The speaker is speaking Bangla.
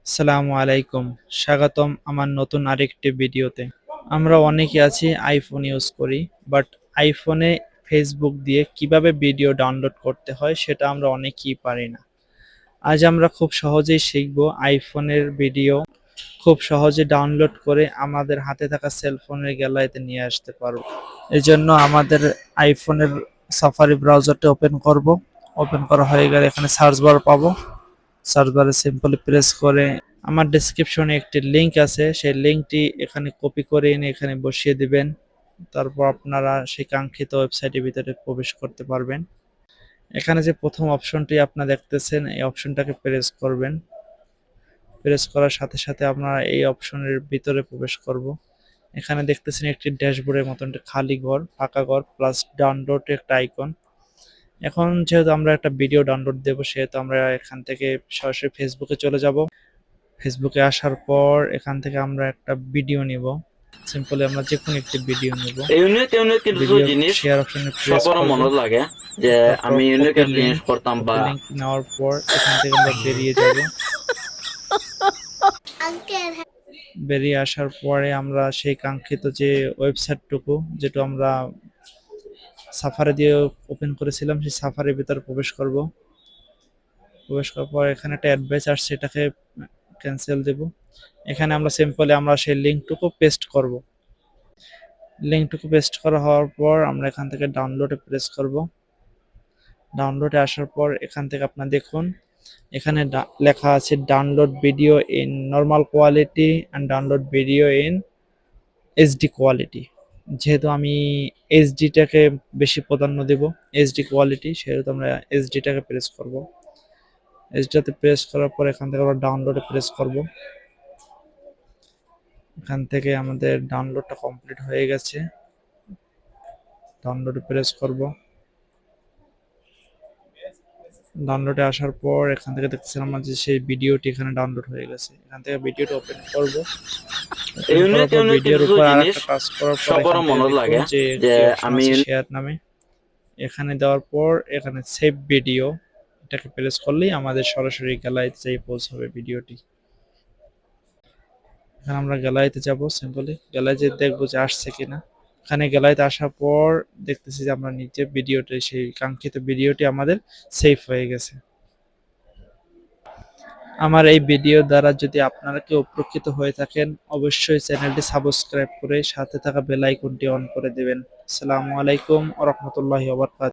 আসসালামু আলাইকুম। স্বাগতম আমার নতুন আরেকটি ভিডিওতে। আমরা অনেকে আছি আইফোন ইউজ করি, বাট আইফোনে ফেসবুক দিয়ে কিভাবে ভিডিও ডাউনলোড করতে হয় সেটা আমরা অনেকেই পারি না। আজ আমরা খুব সহজেই শিখব আইফোনের ভিডিও খুব সহজে ডাউনলোড করে আমাদের হাতে থাকা সেলফোনের গ্যালারিতে নিয়ে আসতে পারবো। এজন্য আমাদের আইফোনের সাফারি ব্রাউজারটা ওপেন করব। ওপেন করা হয়ে গেলে এখানে সার্চ বার পাবো। সার্চ বারে সিম্পলি প্রেস করে আমার ডেসক্রিপশনে একটি লিংক আছে, সেই লিংকটি এখানে কপি করে এনে এখানে বসিয়ে দিবেন। তারপর আপনারা সেই কাঙ্ক্ষিত ওয়েবসাইটের ভিতরে প্রবেশ করতে পারবেন। এখানে যে প্রথম অপশনটি আপনারা দেখতেছেন, এই অপশনটাকে প্রেস করবেন। প্রেস করার সাথে সাথে আমরা এই অপশনের ভিতরে প্রবেশ করব। এখানে দেখতেছেন একটি ড্যাশবোর্ডের মতন একটা খালি ঘর, ফাঁকা ঘর প্লাস ডাউনলোড একটা আইকন। এখন যেহেতু আমরা একটা ভিডিও ডাউনলোড দেব, সেহেতু আমরা এখান থেকে সরাসরি ফেসবুকে চলে যাব। ফেসবুকে আসার পর এখান থেকে আমরা একটা ভিডিও নিব। সিম্পলি আমরা যেকোনো একটি ভিডিও নিব। ইউনিক ইউনিক কিছু ভিডিও জিনিস শেয়ার অপশনে প্রেস সবার করব। মনত লাগে যে তারপর আমি ইউনিক কপি একটা লিংক, জিনিস করতাম কপি বা লিংক নেওয়ার পর এখান থেকে আমরা বেরিয়ে যাব। বেরিয়ে আসার পরে আমরা সেই কাঙ্ক্ষিত যে ওয়েবসাইটটুকু যেটা আমরা সাফারি দিয়ে ওপেন করেছিলাম, সেই সাফারির ভিতরে প্রবেশ করব। প্রবেশ করার পর এখানে একটা অ্যাডভাইস আসছে, এটাকে ক্যান্সেল দেব। এখানে আমরা সিম্পলি আমরা সেই লিংকটুকু পেস্ট করব। লিংকটুকু পেস্ট করা হওয়ার পর আমরা এখান থেকে ডাউনলোডে প্রেস করব। ডাউনলোডে আসার পর এখান থেকে আপনারা দেখুন, এখানে লেখা আছে download video in normal quality and download video in HD quality. যেহেতু আমি এইচডিটাকে বেশি প্রাধান্য দেব, এইচডি কোয়ালিটি, সেহেতু আমরা এইচডিটাকে প্রেস করব। এইচডিতে প্রেস করার পর এখান থেকে আমরা ডাউনলোডে প্রেস করব। এখান থেকে আমাদের ডাউনলোডটা কমপ্লিট হয়ে গেছে। ডাউনলোডে প্রেস করব। ডাউনলোডে আসার পর এখান থেকে দেখতেছেন আমার যে সেই ভিডিওটি এখানে ডাউনলোড হয়ে গেছে। এখান থেকে ভিডিওটা ওপেন করব। ওপেন করার ইউনিক পর ইউনিক ভিডিওর কিছু উপর জিনিস আরেকটা টাচ করার পর সবার এখান থেকে মনত দেখুন লাগে যে যে একটি অপশন আমি আছে শেয়ার নামে। এখানে দেওয়ার পর এখানে সেভ ভিডিও, এটাকে প্রেস করলেই আমাদের সরাসরি গ্যালারিতে যেয়ে পৌঁছাবে ভিডিওটি। এখানে আমরা গ্যালারিতে যাব, সিম্পলি গ্যালারিতে দেখবো যে আসছে কিনা। এখানে গ্যালারিতে আসার পর দেখতেছি যে আমরা নিচে ভিডিওটি, সেই কাঙ্ক্ষিত ভিডিওটি আমাদের সেভ হয়ে গেছে। আমার এই ভিডিও দ্বারা যদি আপনারা কেউ উপকৃত হয়ে থাকেন, অবশ্যই চ্যানেলটি সাবস্ক্রাইব করে সাথে থাকা বেল আইকনটি অন করে দিবেন। আসসালামু আলাইকুম ওয়া রাহমাতুল্লাহি ওয়া বারাকাতুহু।